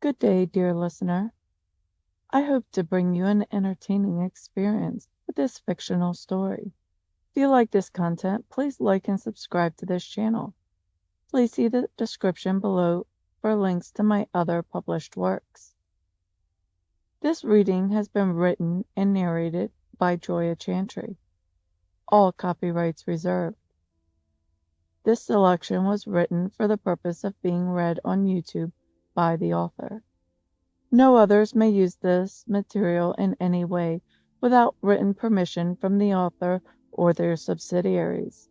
Good day, dear listener. I hope to bring you an entertaining experience with this fictional story. If you like this content, please like and subscribe to this channel. Please see the description below for links to my other published works. This reading has been written and narrated by Joya Chanatry. All copyrights reserved. This selection was written for the purpose of being read on YouTube by the author. No others may use this material in any way without written permission from the author or their subsidiaries.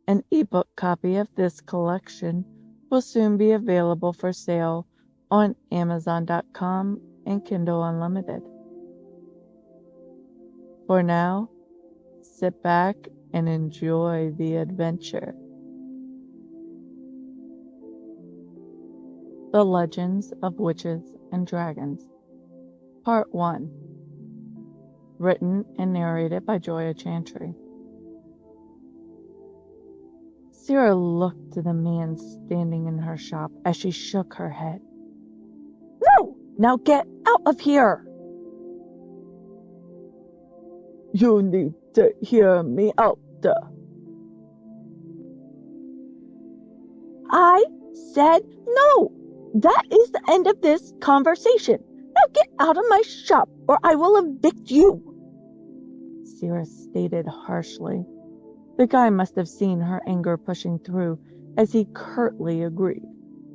An eBook copy of this collection will soon be available for sale on Amazon.com and Kindle Unlimited. For now, sit back and enjoy the adventure. The Legends of Witches and Dragons, Part 1. Written and narrated by Joya Chanatry. Sera looked at the man standing in her shop as she shook her head. No! Now get out of here! You need to hear me out. I said no! That is the end of this conversation. Now get out of my shop or I will evict you, Sera stated harshly. The guy must have seen her anger pushing through as he curtly agreed.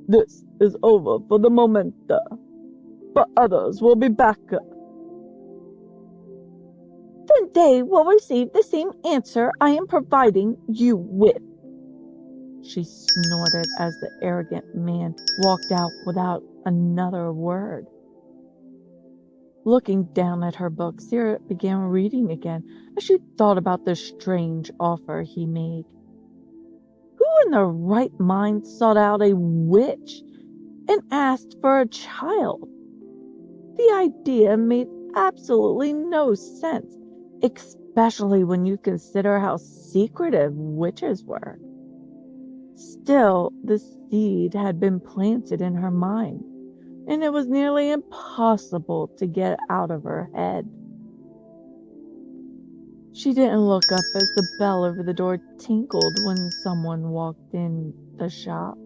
This is over for the moment, but others will be back. Then they will receive the same answer I am providing you with, she snorted as the arrogant man walked out without another word. Looking down at her book, Sera began reading again as she thought about the strange offer he made. Who in their right mind sought out a witch and asked for a child? The idea made absolutely no sense, especially when you consider how secretive witches were. Still, the seed had been planted in her mind, and it was nearly impossible to get out of her head. She didn't look up as the bell over the door tinkled when someone walked in the shop.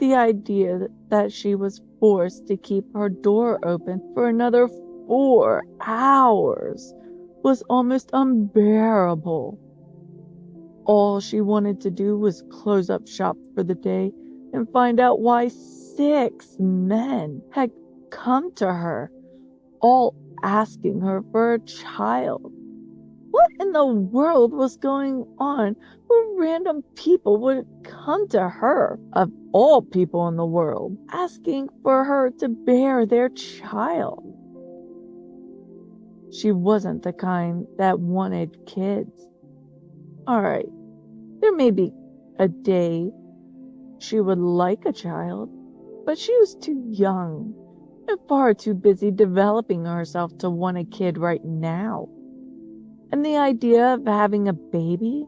The idea that she was forced to keep her door open for another 4 hours was almost unbearable. All she wanted to do was close up shop for the day and find out why 6 men had come to her, all asking her for a child. What in the world was going on where random people would come to her, of all people in the world, asking for her to bear their child? She wasn't the kind that wanted kids. Alright, there may be a day she would like a child, but she was too young and far too busy developing herself to want a kid right now. And the idea of having a baby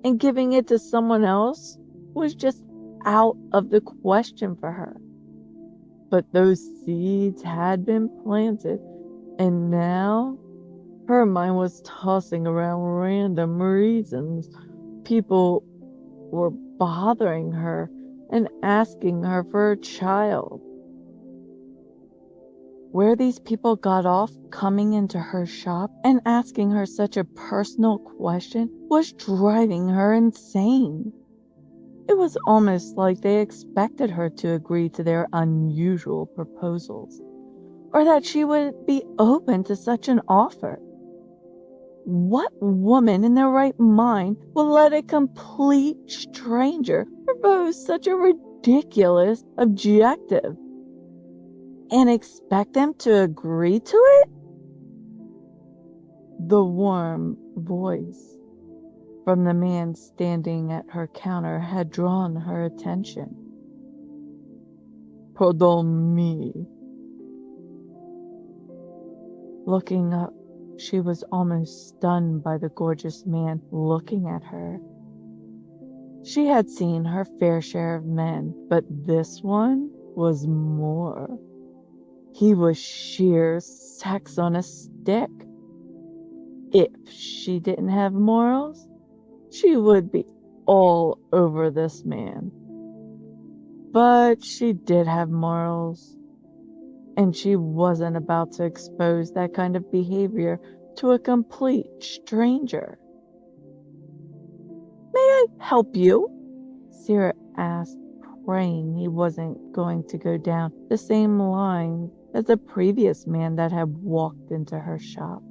and giving it to someone else was just out of the question for her. But those seeds had been planted, and now her mind was tossing around random reasons. People were bothering her and asking her for a child. Where these people got off coming into her shop and asking her such a personal question was driving her insane. It was almost like they expected her to agree to their unusual proposals, or that she would be open to such an offer. What woman in their right mind will let a complete stranger propose such a ridiculous objective and expect them to agree to it? The warm voice from the man standing at her counter had drawn her attention. Pardon me. Looking up, she was almost stunned by the gorgeous man looking at her. She had seen her fair share of men, but this one was more. He was sheer sex on a stick. If she didn't have morals, she would be all over this man. But she did have morals, and she wasn't about to expose that kind of behavior to a complete stranger. "May I help you?" Sera asked, praying he wasn't going to go down the same line as the previous man that had walked into her shop.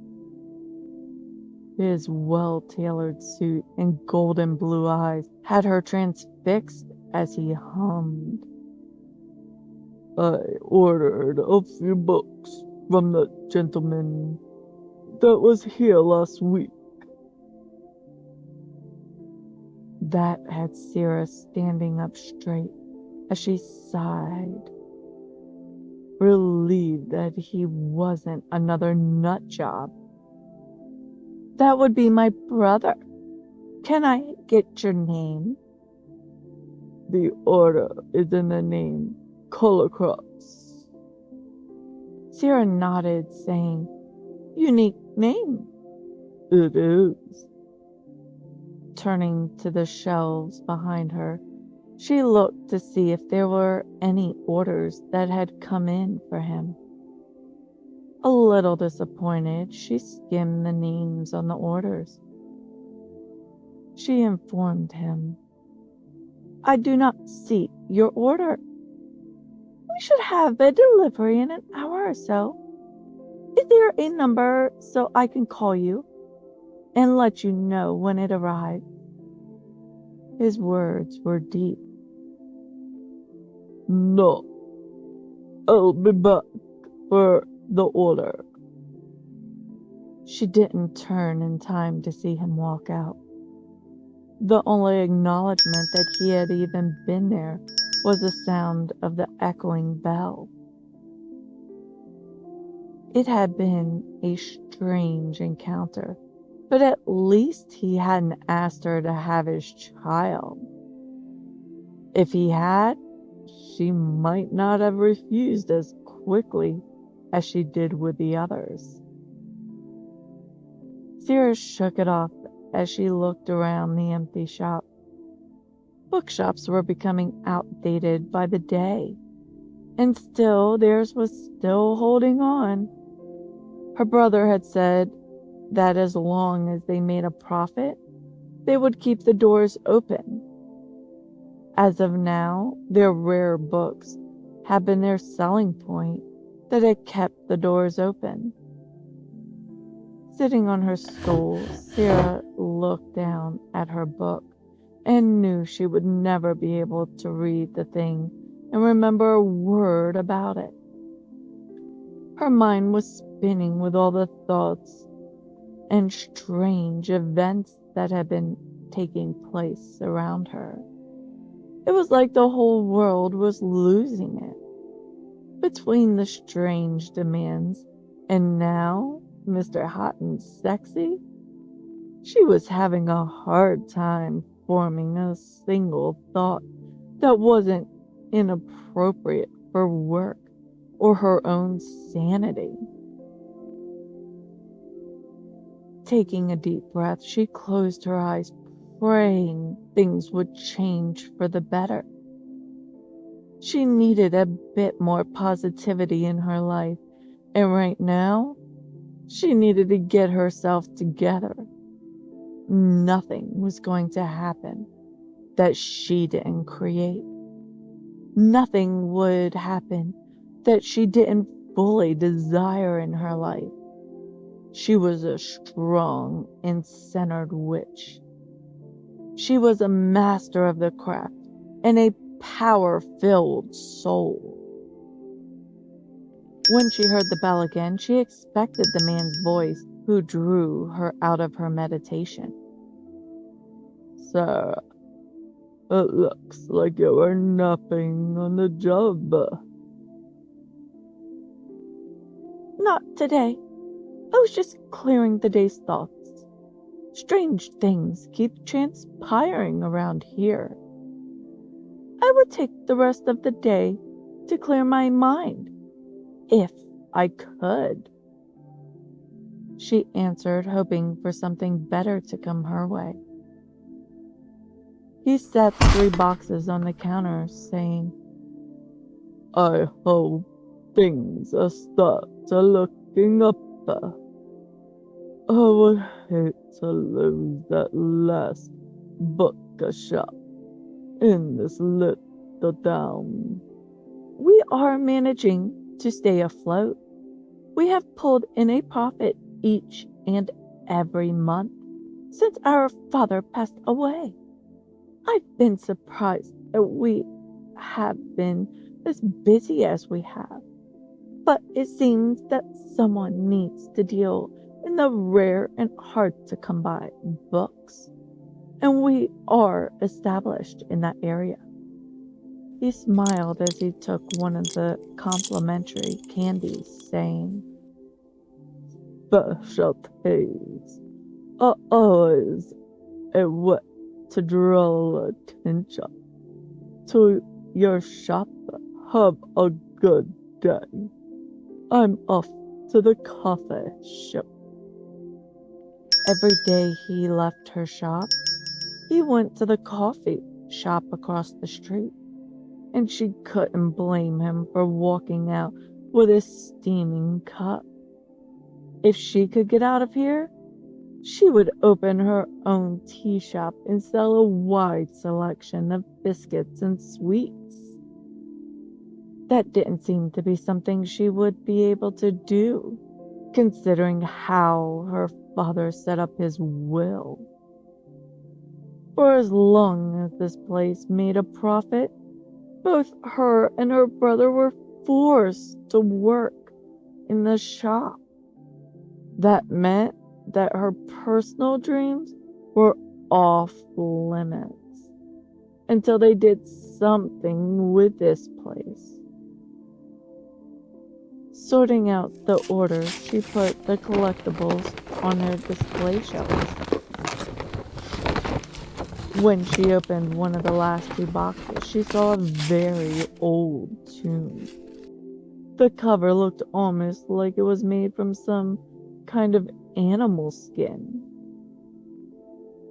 His well-tailored suit and golden blue eyes had her transfixed as he hummed. "I ordered a few books from the gentleman that was here last week." That had Sera standing up straight as she sighed, relieved that he wasn't another nut job. "That would be my brother. Can I get your name?" "The order is in the name Colorcross." Sera nodded, saying, "Unique name." "It is." Turning to the shelves behind her, she looked to see if there were any orders that had come in for him. A little disappointed, she skimmed the names on the orders. She informed him, "I do not see your order. We should have a delivery in an hour or so. Is there a number so I can call you and let you know when it arrives?" His words were deep. "No, I'll be back for the order." She didn't turn in time to see him walk out. The only acknowledgement that he had even been there was the sound of the echoing bell. It had been a strange encounter, but at least he hadn't asked her to have his child. If he had, she might not have refused as quickly as she did with the others. Sera shook it off as she looked around the empty shop. Bookshops were becoming outdated by the day, and still theirs was still holding on. Her brother had said that as long as they made a profit, they would keep the doors open. As of now, their rare books had been their selling point that had kept the doors open. Sitting on her stool, Sera looked down at her book and knew she would never be able to read the thing and remember a word about it. Her mind was spinning with all the thoughts and strange events that had been taking place around her. It was like the whole world was losing it. Between the strange demands and now Mr. Hot and Sexy, she was having a hard time forming a single thought that wasn't inappropriate for work or her own sanity. Taking a deep breath, she closed her eyes, praying things would change for the better. She needed a bit more positivity in her life, and right now, she needed to get herself together. Nothing was going to happen that she didn't create. Nothing would happen that she didn't fully desire in her life. She was a strong and centered witch. She was a master of the craft and a power-filled soul. When she heard the bell again, she expected the man's voice who drew her out of her meditation. "Sir, it looks like you were napping on the job." "Not today. I was just clearing the day's thoughts. Strange things keep transpiring around here. I would take the rest of the day to clear my mind, if I could," she answered, hoping for something better to come her way. He set 3 boxes on the counter, saying, "I hope things are start looking up. I would hate to lose that last book shop in this little town." "We are managing to stay afloat. We have pulled in a profit each and every month since our father passed away. I've been surprised that we have been as busy as we have, but it seems that someone needs to deal in the rare and hard to come by books, and we are established in that area." He smiled as he took one of the complimentary candies, saying, "Special taste are always a way to draw attention to your shop. Have a good day. I'm off to the coffee shop." Every day he left her shop, he went to the coffee shop across the street, and she couldn't blame him for walking out with a steaming cup. If she could get out of here, she would open her own tea shop and sell a wide selection of biscuits and sweets. That didn't seem to be something she would be able to do, considering how her father set up his will. For as long as this place made a profit, both her and her brother were forced to work in the shop. That meant that her personal dreams were off limits until they did something with this place. Sorting out the orders, she put the collectibles on their display shelves. When she opened one of the last 2 boxes, she saw a very old tomb. The cover looked almost like it was made from some kind of animal skin.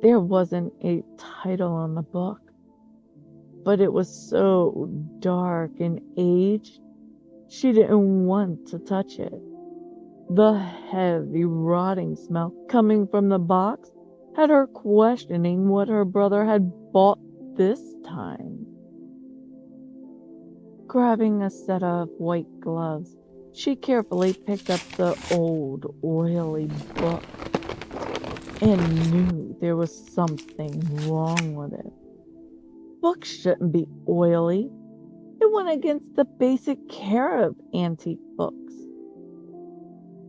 There wasn't a title on the book, but it was so dark and aged, she didn't want to touch it. The heavy, rotting smell coming from the box had her questioning what her brother had bought this time. Grabbing a set of white gloves, she carefully picked up the old, oily book and knew there was something wrong with it. Books shouldn't be oily. It went against the basic care of antique books.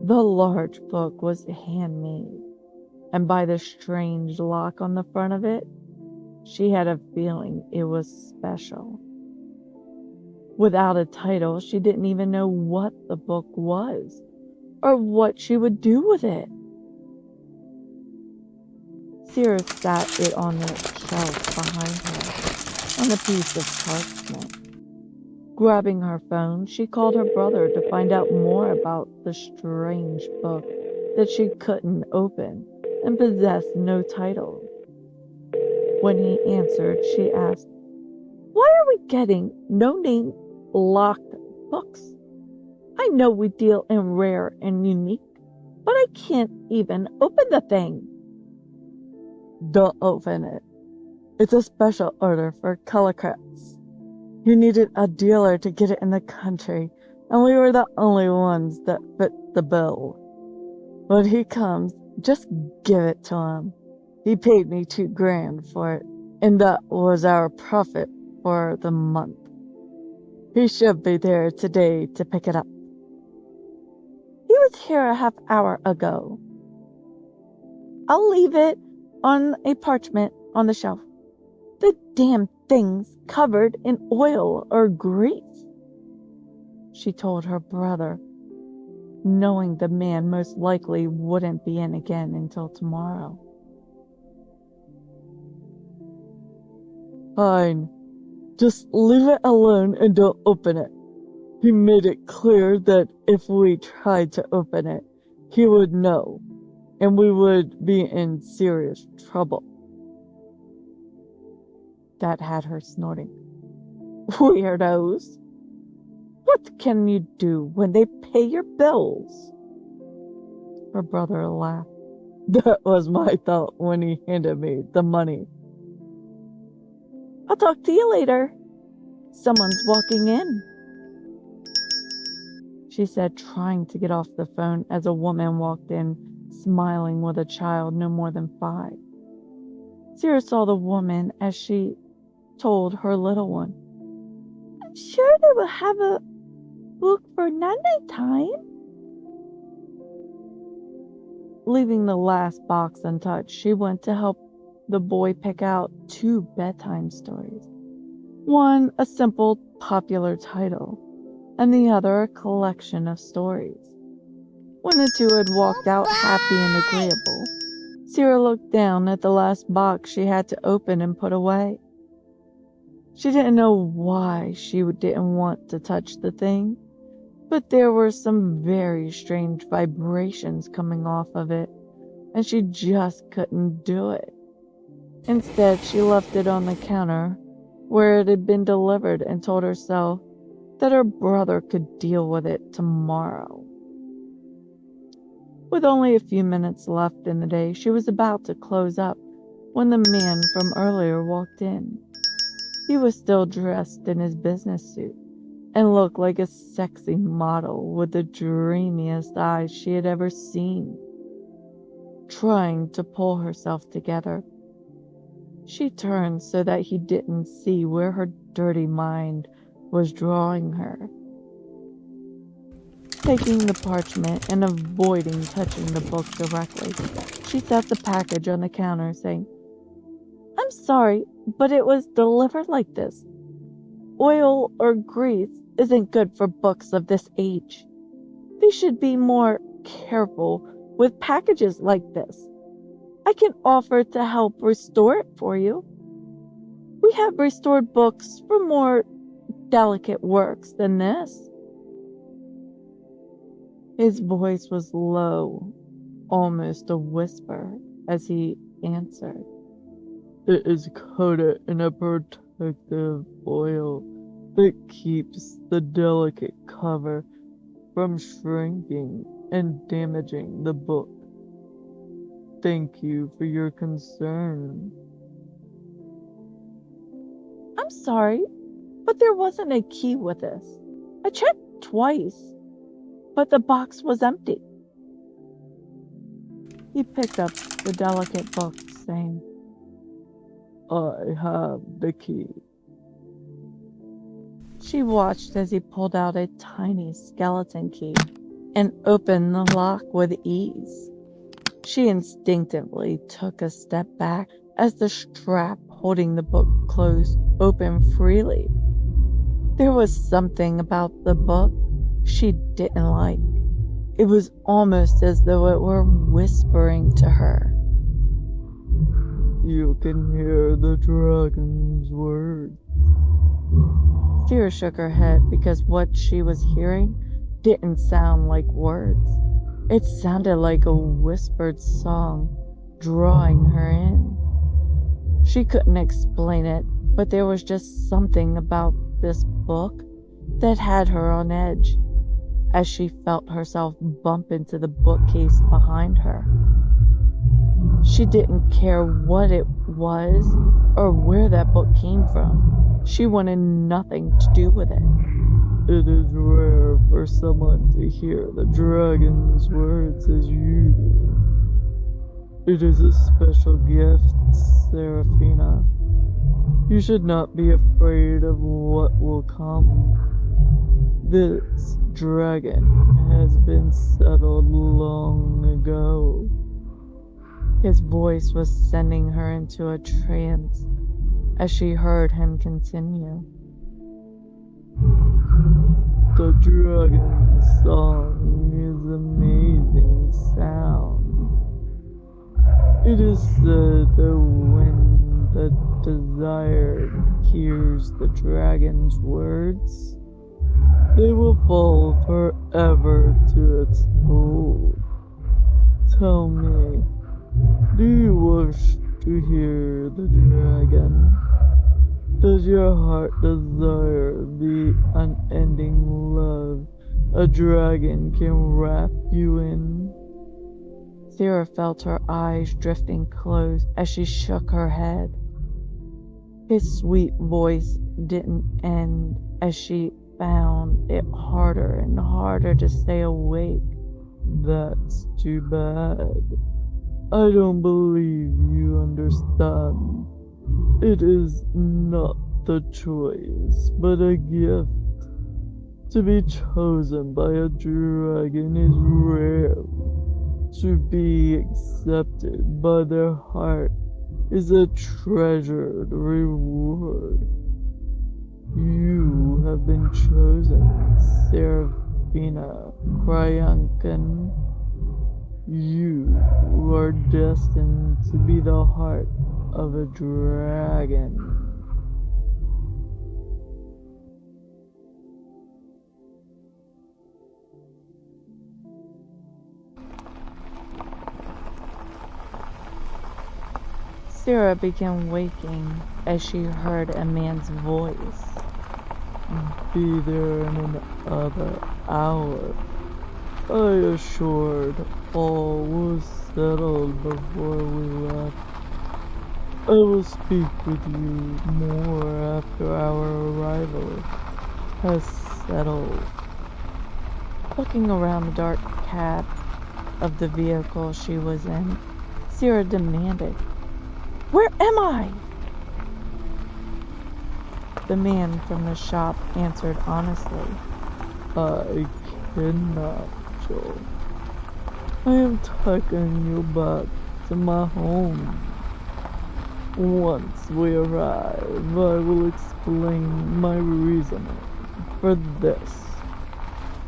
The large book was handmade, and by the strange lock on the front of it, she had a feeling it was special. Without a title, she didn't even know what the book was, or what she would do with it. Sera sat it on the shelf behind her, on a piece of parchment. Grabbing her phone, she called her brother to find out more about the strange book that she couldn't open and possessed no title. When he answered, she asked, "Why are we getting no-name locked books? I know we deal in rare and unique, but I can't even open the thing." "Don't open it. It's a special order for collectors. You needed a dealer to get it in the country, and we were the only ones that fit the bill. When he comes, just give it to him. He paid me $2,000 for it, and that was our profit for the month. He should be there today to pick it up." "He was here a half hour ago." "I'll leave it on a parchment on the shelf. The damn thing's covered in oil or grease," she told her brother, knowing the man most likely wouldn't be in again until tomorrow. "Fine. Just leave it alone and don't open it. He made it clear that if we tried to open it, he would know, and we would be in serious trouble. That had her snorting. Weirdos. What can you do when they pay your bills? Her brother laughed. That was my thought when he handed me the money. I'll talk to you later. Someone's walking in, she said, trying to get off the phone as a woman walked in, smiling with a child no more than 5. Sera saw the woman as she told her little one, I'm sure they will have a book for night time. Leaving the last box untouched, she went to help the boy pick out 2 bedtime stories. One, a simple, popular title, and the other a collection of stories. When the 2 had walked out happy and agreeable, Sera looked down at the last box she had to open and put away. She didn't know why she didn't want to touch the thing, but there were some very strange vibrations coming off of it, and she just couldn't do it. Instead, she left it on the counter where it had been delivered and told herself that her brother could deal with it tomorrow. With only a few minutes left in the day, she was about to close up when the man from earlier walked in. He was still dressed in his business suit and looked like a sexy model with the dreamiest eyes she had ever seen. Trying to pull herself together, she turned so that he didn't see where her dirty mind was drawing her. Taking the parchment and avoiding touching the book directly, she set the package on the counter, saying, I'm sorry, but it was delivered like this. Oil or grease isn't good for books of this age. They should be more careful with packages like this. I can offer to help restore it for you. We have restored books for more delicate works than this. His voice was low, almost a whisper, as he answered. It is coated in a protective oil that keeps the delicate cover from shrinking and damaging the book. Thank you for your concern. I'm sorry, but there wasn't a key with this. I checked twice, but the box was empty. He picked up the delicate book, saying, I have the key. She watched as he pulled out a tiny skeleton key and opened the lock with ease. She instinctively took a step back as the strap holding the book closed opened freely. There was something about the book she didn't like. It was almost as though it were whispering to her. You can hear the dragon's words. Sera shook her head because what she was hearing didn't sound like words. It sounded like a whispered song drawing her in. She couldn't explain it, but there was just something about this book that had her on edge as she felt herself bump into the bookcase behind her. She didn't care what it was or where that book came from. She wanted nothing to do with it. It is rare for someone to hear the dragon's words as you do. It is a special gift, Serafina. You should not be afraid of what will come. This dragon has been settled long ago. His voice was sending her into a trance as she heard him continue. The dragon's song is amazing sound. It is said that when the desired hears the dragon's words, They will fall forever to its hold. Tell me, do you wish to hear the dragon? Does your heart desire the unending love a dragon can wrap you in? Sera felt her eyes drifting close as she shook her head. His sweet voice didn't end as she found it harder and harder to stay awake. That's too bad. I don't believe you understand. It is not the choice, but a gift. To be chosen by a dragon is rare. To be accepted by their heart is a treasured reward. You have been chosen, Serafina Kryankan. You are destined to be the heart of a dragon. Sera began waking as she heard a man's voice. Be there in another hour. I assured all was settled before we left. I will speak with you more after our arrival has settled. Looking around the dark cab of the vehicle she was in, Sera demanded, "Where am I?" The man from the shop answered honestly, "I kidnapped you. I am taking you back to my home. Once we arrive, I will explain my reasoning for this.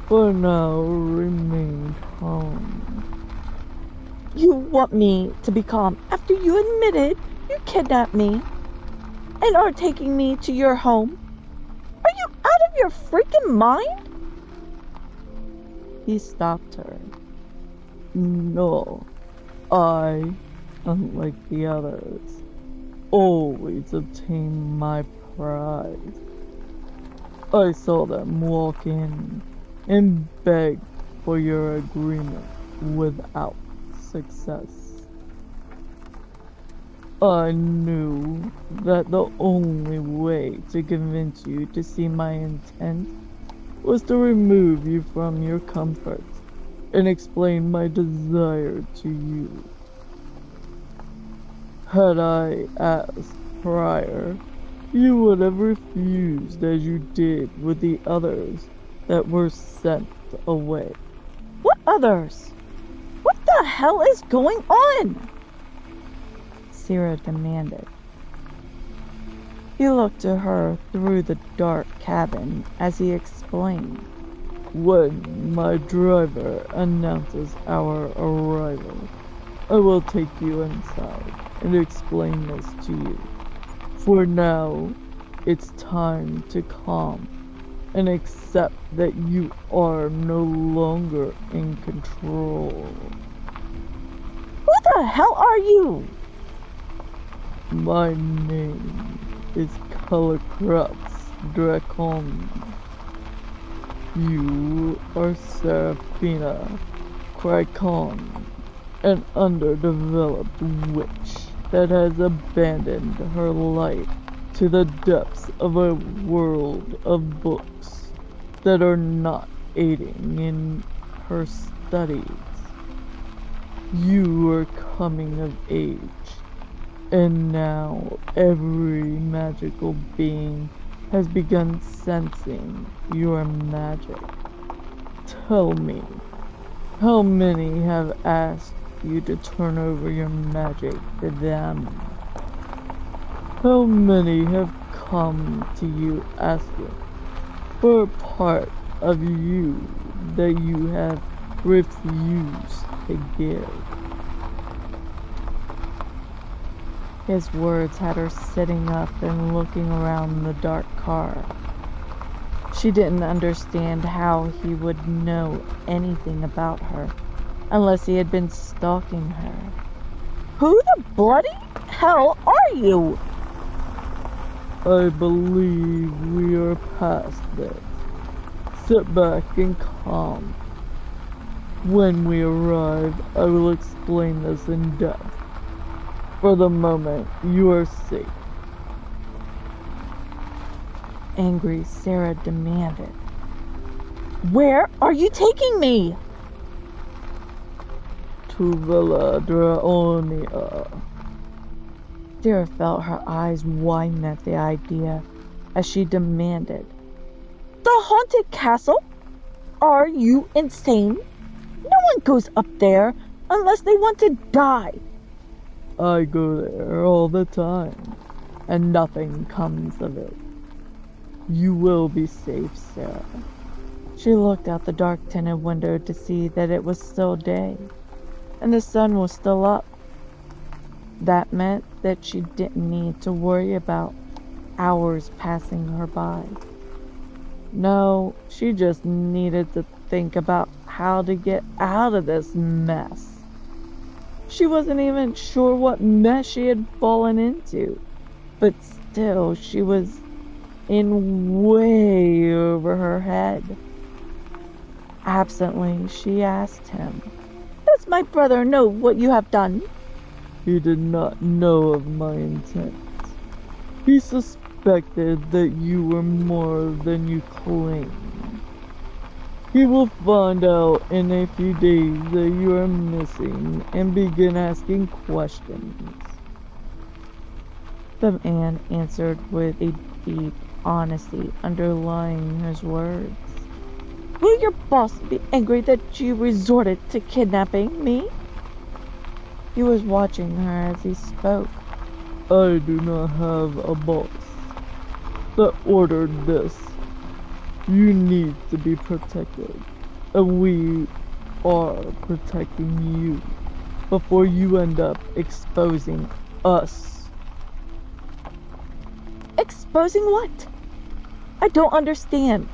For now, remain calm." "You want me to be calm after you admitted you kidnapped me and are taking me to your home? Are you out of your freaking mind?" He stopped her. "No, I, unlike the others, always obtain my prize. I saw them walk in and beg for your agreement without success. I knew that the only way to convince you to see my intent was to remove you from your comfort and explain my desire to you. Had I asked prior, you would have refused as you did with the others that were sent away." "What others? What the hell is going on?" Sera demanded. He looked at her through the dark cabin as he explained. "When my driver announces our arrival, I will take you inside and explain this to you. For now, it's time to calm and accept that you are no longer in control." "Who the hell are you?" "My name is Colorcrux Dracon. You are Serafina Krykon, an underdeveloped witch that has abandoned her life to the depths of a world of books that are not aiding in her studies. You are coming of age, and now every magical being has begun sensing your magic. Tell me, how many have asked you to turn over your magic to them? How many have come to you asking for a part of you that you have refused to give?" His words had her sitting up and looking around the dark car. She didn't understand how he would know anything about her unless he had been stalking her. Who the bloody hell are you? I believe we are past this. Sit back and calm. When we arrive, I will explain this in depth. For the moment, you are safe. Angry, Sera demanded. Where are you taking me? To Villa Draonia. Sera felt her eyes widen at the idea as she demanded. The haunted castle? Are you insane? No one goes up there unless they want to die. I go there all the time, and nothing comes of it. You will be safe, Sera. She looked out the dark tinted window to see that it was still day, and the sun was still up. That meant that she didn't need to worry about hours passing her by. No, she just needed to think about how to get out of this mess. She wasn't even sure what mess she had fallen into, but still she was in way over her head. Absently, she asked him, Does my brother know what you have done? He did not know of my intent. He suspected that you were more than you claim. He will find out in a few days that you are missing and begin asking questions. The man answered with a deep honesty underlying his words. Will your boss be angry that you resorted to kidnapping me? He was watching her as he spoke. I do not have a boss that ordered this. You need to be protected, and we are protecting you before you end up exposing us. Exposing what? I don't understand.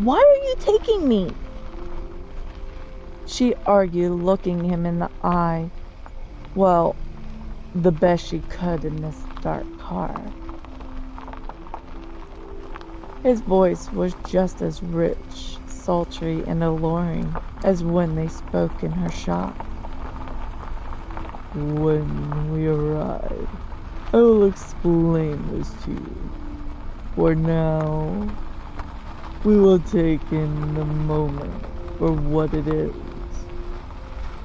Why are you taking me? She argued, looking him in the eye. Well, the best she could in this dark car. His voice was just as rich, sultry, and alluring as when they spoke in her shop. When we arrive, I will explain this to you. For now, we will take in the moment for what it is.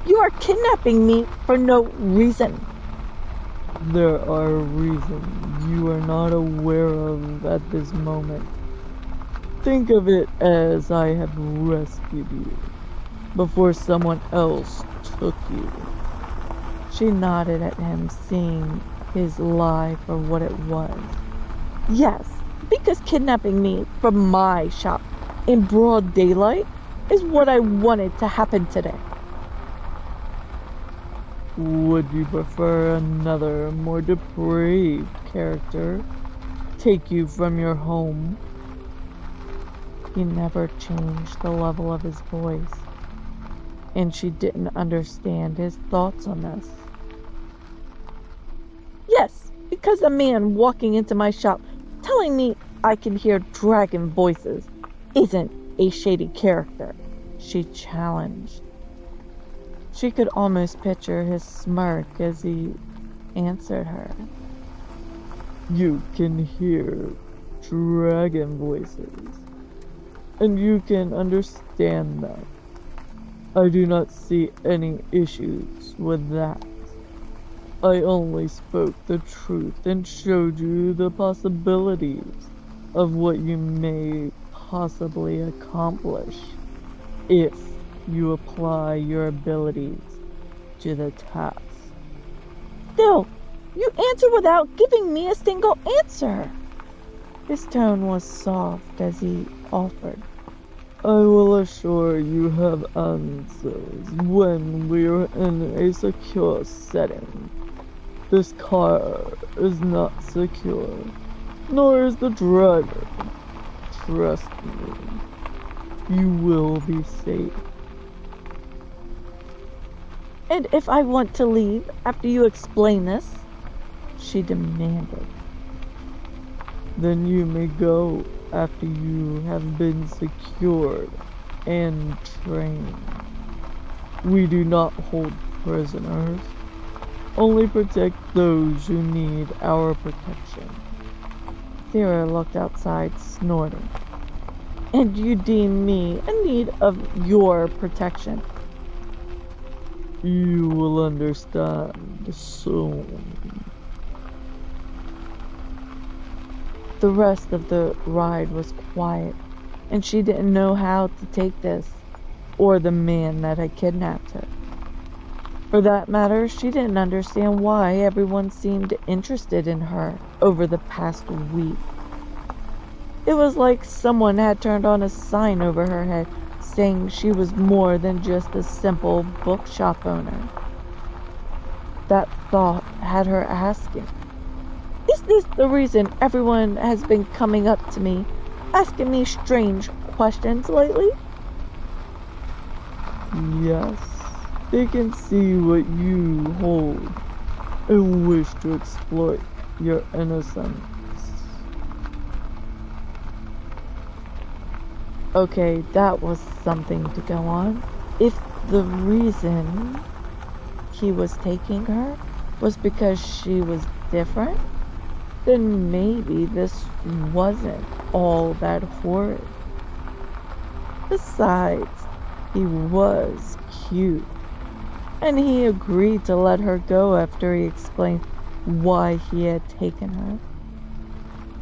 You are kidnapping me for no reason. There are reasons you are not aware of at this moment. Think of it as I have rescued you before someone else took you. She nodded at him, seeing his lie for what it was. Yes, because kidnapping me from my shop in broad daylight is what I wanted to happen today. Would you prefer another, more depraved character take you from your home? He never changed the level of his voice, and she didn't understand his thoughts on this. Yes, because a man walking into my shop telling me I can hear dragon voices isn't a shady character, she challenged. She could almost picture his smirk as he answered her. You can hear dragon voices, and you can understand them. I do not see any issues with that. I only spoke the truth and showed you the possibilities of what you may possibly accomplish if you apply your abilities to the task. Still, you answer without giving me a single answer. His tone was soft as he offered. I will assure you have answers when we are in a secure setting. This car is not secure, nor is the driver. trust me. You will be safe. And if I want to leave after you explain this, she demanded. Then you may go after you have been secured and trained. We do not hold prisoners, only protect those who need our protection. Sera looked outside, snorting. And you deem me in need of your protection. You will understand soon. The rest of the ride was quiet, and she didn't know how to take this, or the man that had kidnapped her. For that matter, she didn't understand why everyone seemed interested in her over the past week. It was like someone had turned on a sign over her head saying she was more than just a simple bookshop owner. That thought had her asking, is this the reason everyone has been coming up to me, asking me strange questions lately? Yes, they can see what you hold and wish to exploit your innocence. Okay, that was something to go on. If the reason he was taking her was because she was different, then maybe this wasn't all that horrid. Besides, he was cute, and he agreed to let her go after he explained why he had taken her.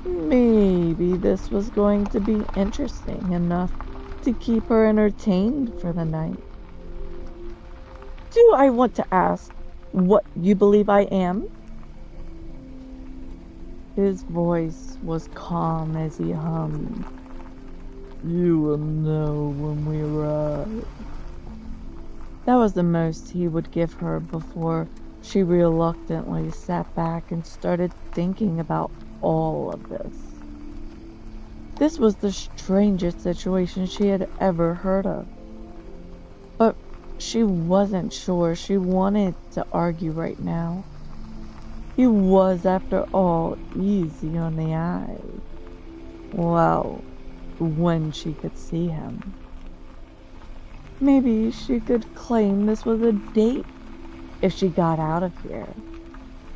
Maybe this was going to be interesting enough to keep her entertained for the night. Do I want to ask what you believe I am? His voice was calm as he hummed. You will know when we arrive. That was the most he would give her before she reluctantly sat back and started thinking about all of this. This was the strangest situation she had ever heard of. But she wasn't sure she wanted to argue right now. He was, after all, easy on the eyes. Well, when she could see him. Maybe she could claim this was a date if she got out of here.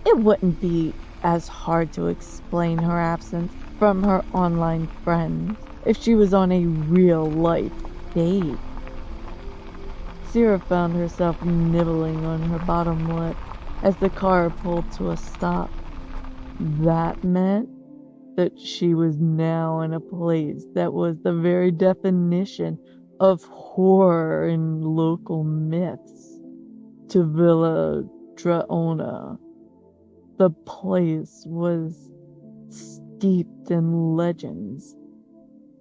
It wouldn't be as hard to explain her absence from her online friends if she was on a real-life date. Sera found herself nibbling on her bottom lip as the car pulled to a stop. That meant that she was now in a place that was the very definition of horror in local myths. To Villa Draona, the place was steeped in legends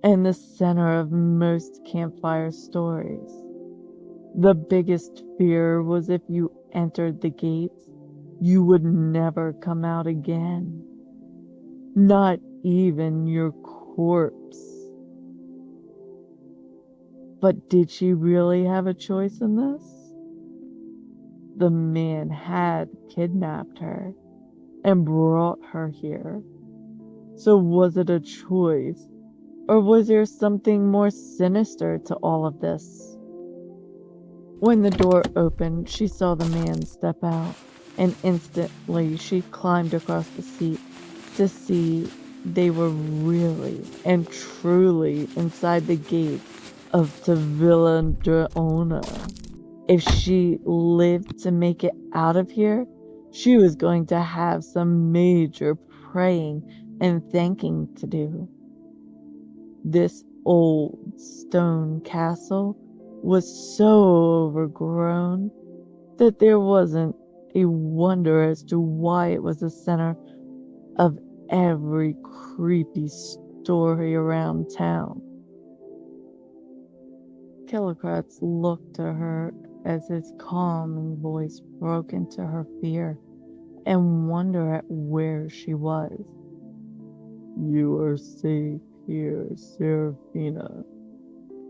and the center of most campfire stories. The biggest fear was if you entered the gates, you would never come out again. Not even your corpse. But did she really have a choice in this? The man had kidnapped her and brought her here. So was it a choice, or was there something more sinister to all of this? When the door opened, she saw the man step out, and instantly she climbed across the seat to see they were really and truly inside the gates of Villa Draona. If she lived to make it out of here, she was going to have some major praying and thanking to do. This old stone castle was so overgrown that there wasn't a wonder as to why it was the center of every creepy story around town. Kilocrats looked to her as his calming voice broke into her fear and wonder at where she was. You are safe here, Serafina.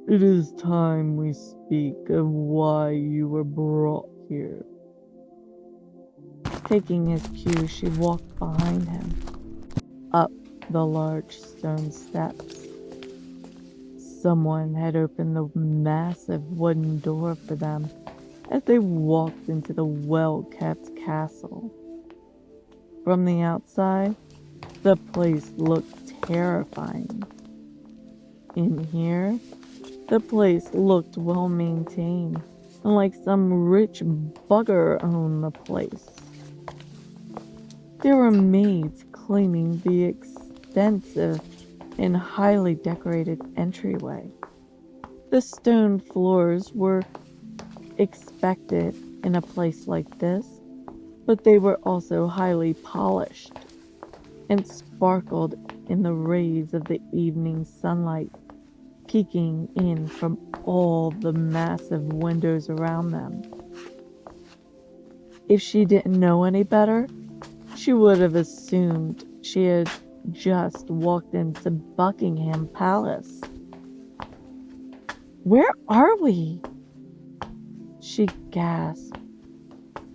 It is time we speak of why you were brought here." Taking his cue, she walked behind him, up the large stone steps. Someone had opened the massive wooden door for them as they walked into the well-kept castle. From the outside, the place looked terrifying. In here, the place looked well maintained, and like some rich bugger owned the place. There were maids cleaning the extensive and highly decorated entryway. The stone floors were expected in a place like this, but they were also highly polished and sparkled in the rays of the evening sunlight peeking in from all the massive windows around them. If she didn't know any better, she would have assumed she had just walked into Buckingham Palace. "Where are we?" she gasped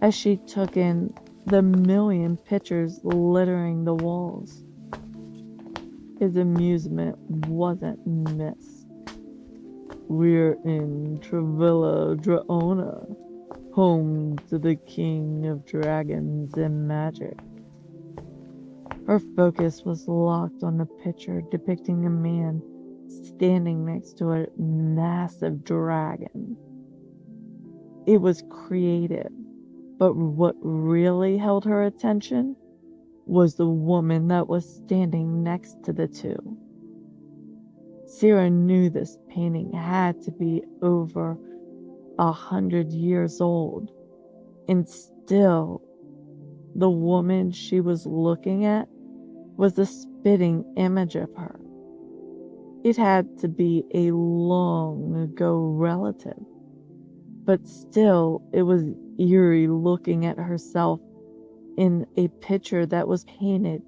as she took in the million pictures littering the walls. His amusement wasn't missed. "We're in Travilla Draona, home to the king of dragons and magic." Her focus was locked on the picture depicting a man standing next to a massive dragon. It was creative, but what really held her attention was the woman that was standing next to the two. Sera knew this painting had to be over 100 years old, and still, the woman she was looking at was a spitting image of her. It had to be a long ago relative, but still it was eerie looking at herself in a picture that was painted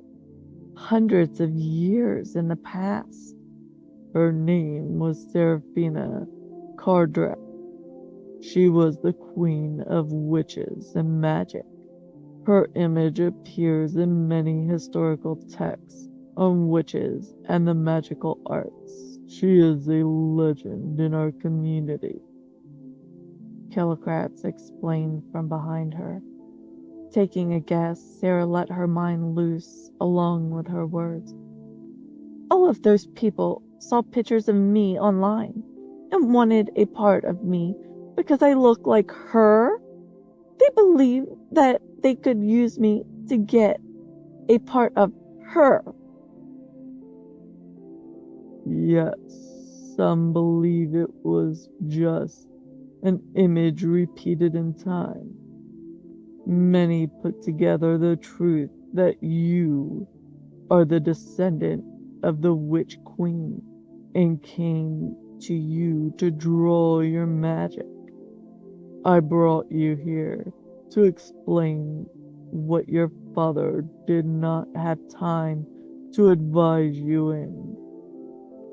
hundreds of years in the past. Her name was Serafina Cardra. She was the queen of witches and magic. Her image appears in many historical texts on witches and the magical arts. She is a legend in our community, Kilocrats explained from behind her. Taking a guess, Sera let her mind loose along with her words. "All of those people saw pictures of me online and wanted a part of me because I look like her. They believe that they could use me to get a part of her." "Yes, some believe it was just an image repeated in time. Many put together the truth that you are the descendant of the witch queen and came to you to draw your magic. I brought you here to explain what your father did not have time to advise you in."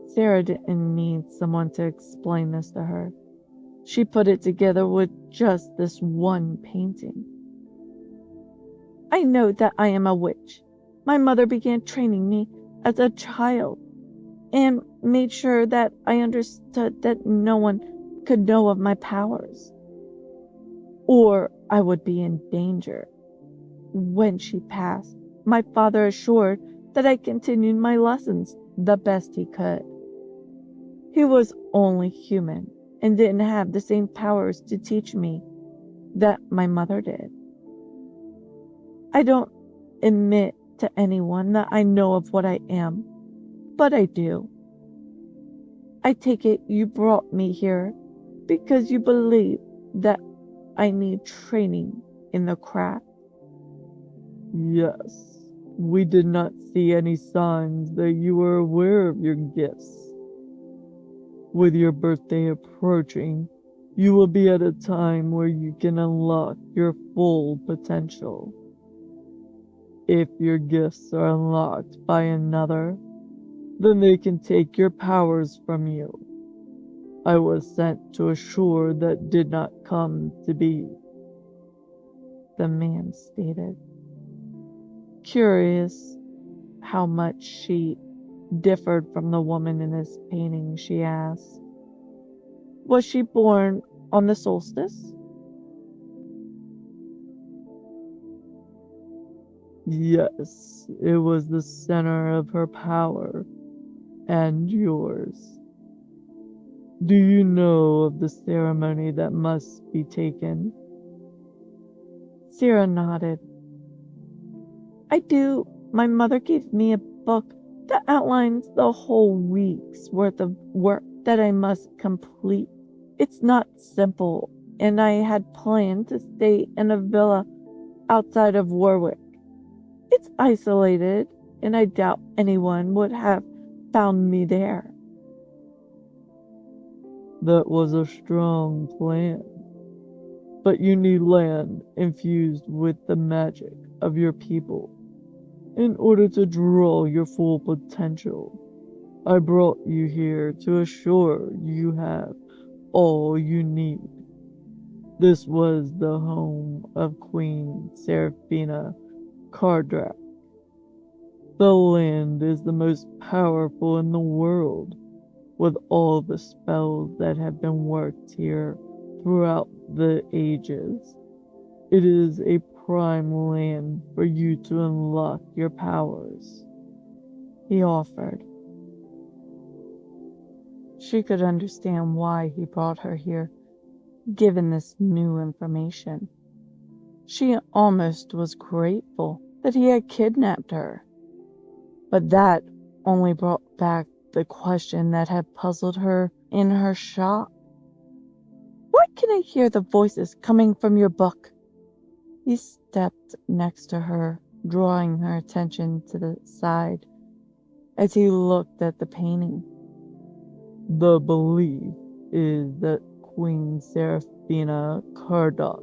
Sera didn't need someone to explain this to her. She put it together with just this one painting. "I know that I am a witch. My mother began training me as a child and made sure that I understood that no one could know of my powers, or I would be in danger. When she passed, my father assured that I continued my lessons the best he could. He was only human and didn't have the same powers to teach me that my mother did. I don't admit to anyone that I know of what I am, but I do. I take it you brought me here because you believe that I need training in the craft." "Yes, we did not see any signs that you were aware of your gifts. With your birthday approaching, you will be at a time where you can unlock your full potential. If your gifts are unlocked by another, then they can take your powers from you. I was sent to a shore that did not come to be, the man stated. Curious how much she differed from the woman in his painting, she asked, was she born on the solstice? Yes, it was the center of her power and yours. Do you know of the ceremony that must be taken? Sera nodded. I do. My mother gave me a book that outlines the whole week's worth of work that I must complete. It's not simple, and I had planned to stay in a villa outside of Warwick. It's isolated, and I doubt anyone would have found me there. That was a strong plan, but you need land infused with the magic of your people in order to draw your full potential. I brought you here to assure you have all you need. This was the home of Queen Serafina Cardrak. The land is the most powerful in the world, with all the spells that have been worked here throughout the ages. It is a prime land for you to unlock your powers, he offered. She could understand why he brought her here, given this new information. She almost was grateful that he had kidnapped her. But that only brought back the question that had puzzled her in her shop. Why can I hear the voices coming from your book? He stepped next to her, drawing her attention to the side as he looked at the painting. The belief is that Queen Serafina Cardok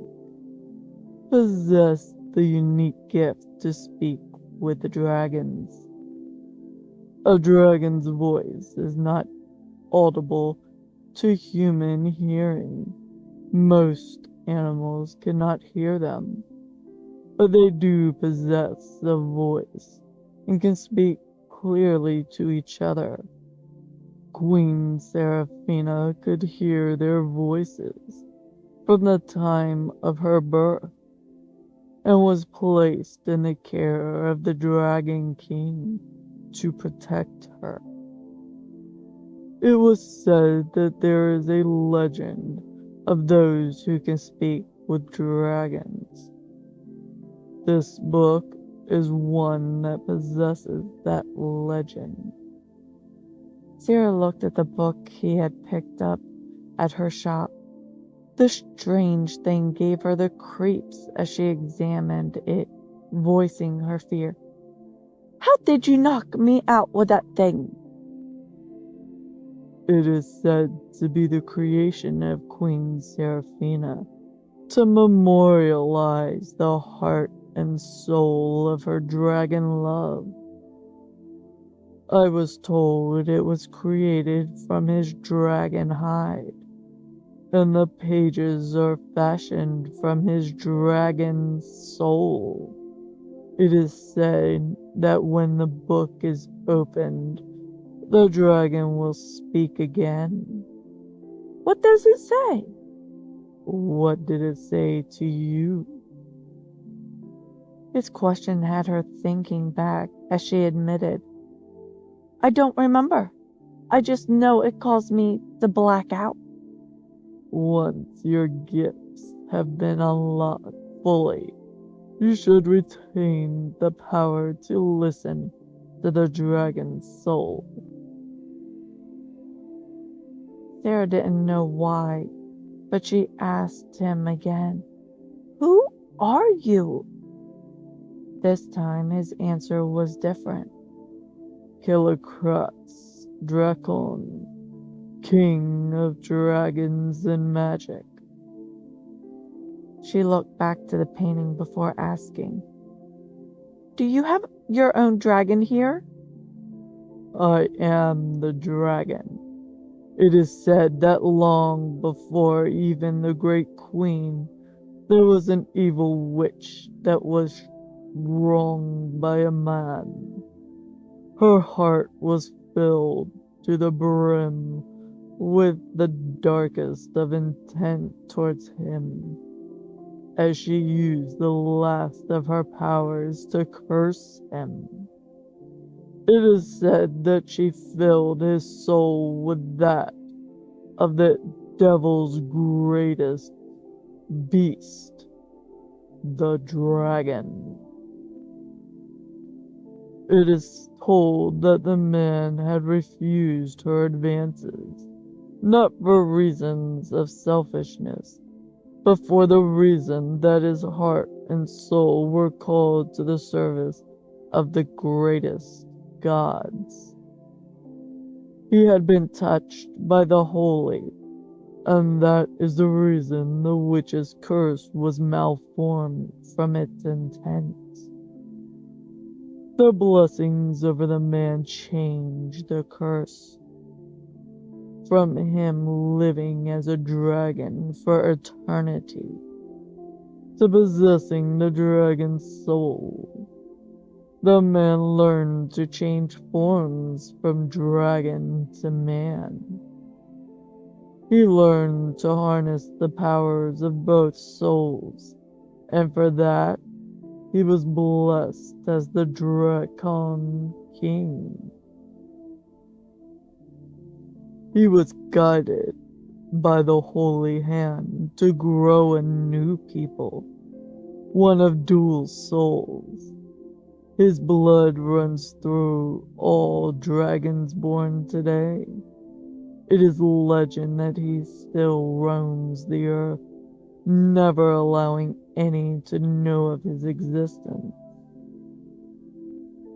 possessed the unique gift to speak with the dragons. A dragon's voice is not audible to human hearing. Most animals cannot hear them, but they do possess a voice and can speak clearly to each other. Queen Serafina could hear their voices from the time of her birth and was placed in the care of the Dragon King to protect her. It was said that there is a legend of those who can speak with dragons. This book is one that possesses that legend. Sera looked at the book he had picked up at her shop. The strange thing gave her the creeps as she examined it, voicing her fear. How did you knock me out with that thing? It is said to be the creation of Queen Serafina to memorialize the heart and soul of her dragon love. I was told it was created from his dragon hide, and the pages are fashioned from his dragon's soul. It is said that when the book is opened, the dragon will speak again. What does it say? What did it say to you? His question had her thinking back as she admitted, I don't remember. I just know it caused me to black out. Once your gifts have been unlocked fully, you should retain the power to listen to the dragon's soul. Sera didn't know why, but she asked him again, Who are you? This time his answer was different. Kilokrats Drakon, King of Dragons and Magic. She looked back to the painting before asking, Do you have your own dragon here? I am the dragon. It is said that long before even the great queen, there was an evil witch that was wronged by a man. Her heart was filled to the brim with the darkest of intent towards him, as she used the last of her powers to curse him. It is said that she filled his soul with that of the devil's greatest beast, the dragon. It is told that the man had refused her advances, not for reasons of selfishness, but for the reason that his heart and soul were called to the service of the greatest gods. He had been touched by the holy, and that is the reason the witch's curse was malformed from its intent. The blessings over the man changed the curse, from him living as a dragon for eternity to possessing the dragon's soul. The man learned to change forms from dragon to man. He learned to harness the powers of both souls, and for that, he was blessed as the Dragon King. He was guided by the Holy Hand to grow a new people, one of dual souls. His blood runs through all dragons born today. It is legend that he still roams the earth, never allowing any to know of his existence.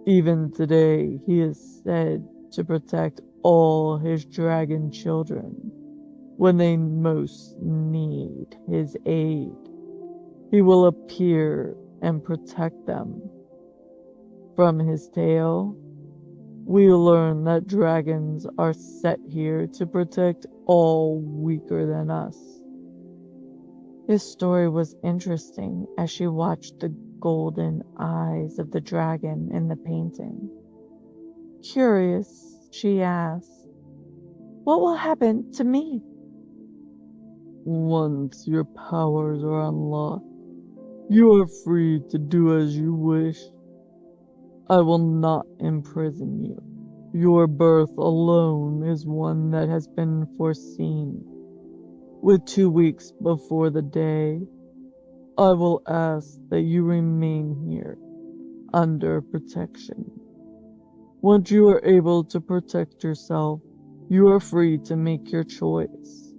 Even today, he is said to protect all his dragon children when they most need his aid. He will appear and protect them. From his tale, we learn that dragons are set here to protect all weaker than us. His story was interesting as she watched the golden eyes of the dragon in the painting. Curious, she asked, "What will happen to me?" "Once your powers are unlocked, you are free to do as you wish. I will not imprison you. Your birth alone is one that has been foreseen. With 2 weeks before the day, I will ask that you remain here under protection. Once you are able to protect yourself, you are free to make your choice."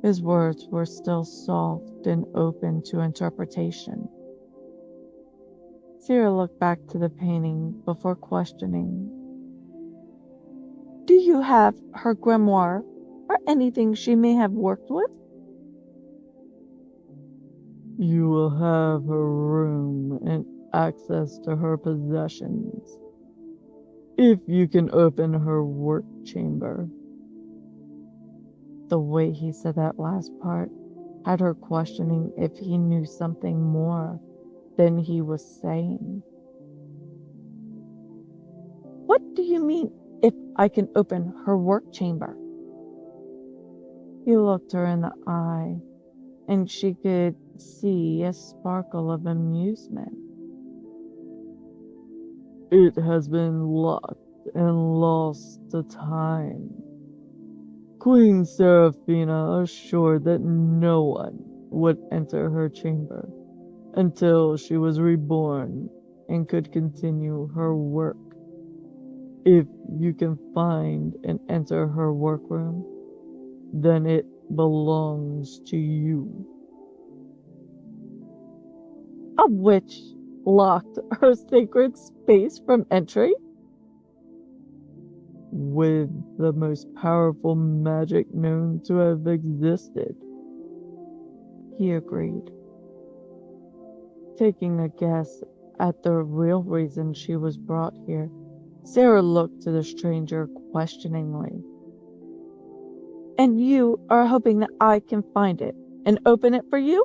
His words were still soft and open to interpretation. Sera looked back to the painting before questioning. "Do you have her grimoire or anything she may have worked with?" "You will have her room and access to her possessions, if you can open her work chamber." The way he said that last part had her questioning if he knew something more than he was saying. "What do you mean, if I can open her work chamber?" He looked her in the eye, and she could see a sparkle of amusement. "It has been locked and lost to time. Queen Seraphina assured that no one would enter her chamber until she was reborn and could continue her work. If you can find and enter her workroom, then it belongs to you." "A witch locked her sacred space from entry?" "With the most powerful magic known to have existed," he agreed, taking a guess at the real reason she was brought here, Sera looked to the stranger questioningly. And you are hoping that I can find it and open it for you?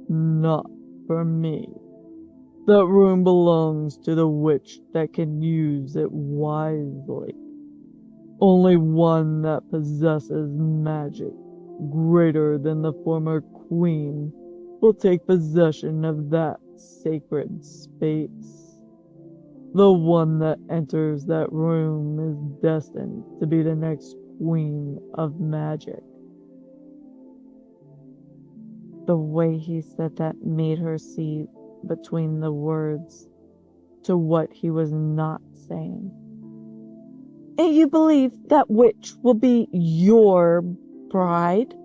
Not for me. That room belongs to the witch that can use it wisely. Only one that possesses magic greater than the former queen will take possession of that sacred space. The one that enters that room is destined to be the next queen of magic. The way he said that made her see between the words to what he was not saying. And you believe that witch will be your bride?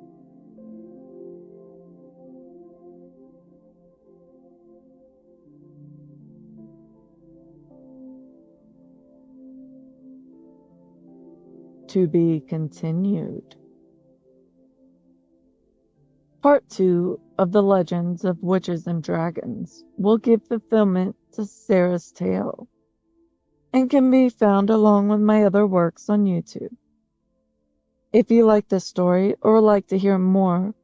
To be continued. Part 2 of the Legends of Witches and Dragons will give fulfillment to Sera's tale and can be found along with my other works on YouTube. If you like this story or would like to hear more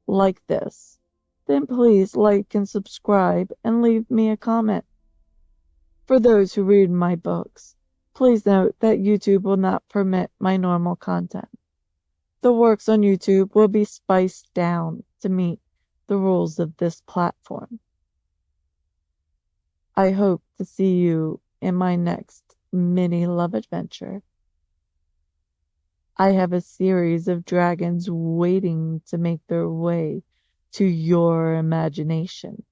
like this, then please like and subscribe and leave me a comment. For those who read my books, please note that YouTube will not permit my normal content. The works on YouTube will be spiced down to meet the rules of this platform. I hope to see you in my next mini love adventure. I have a series of dragons waiting to make their way to your imagination.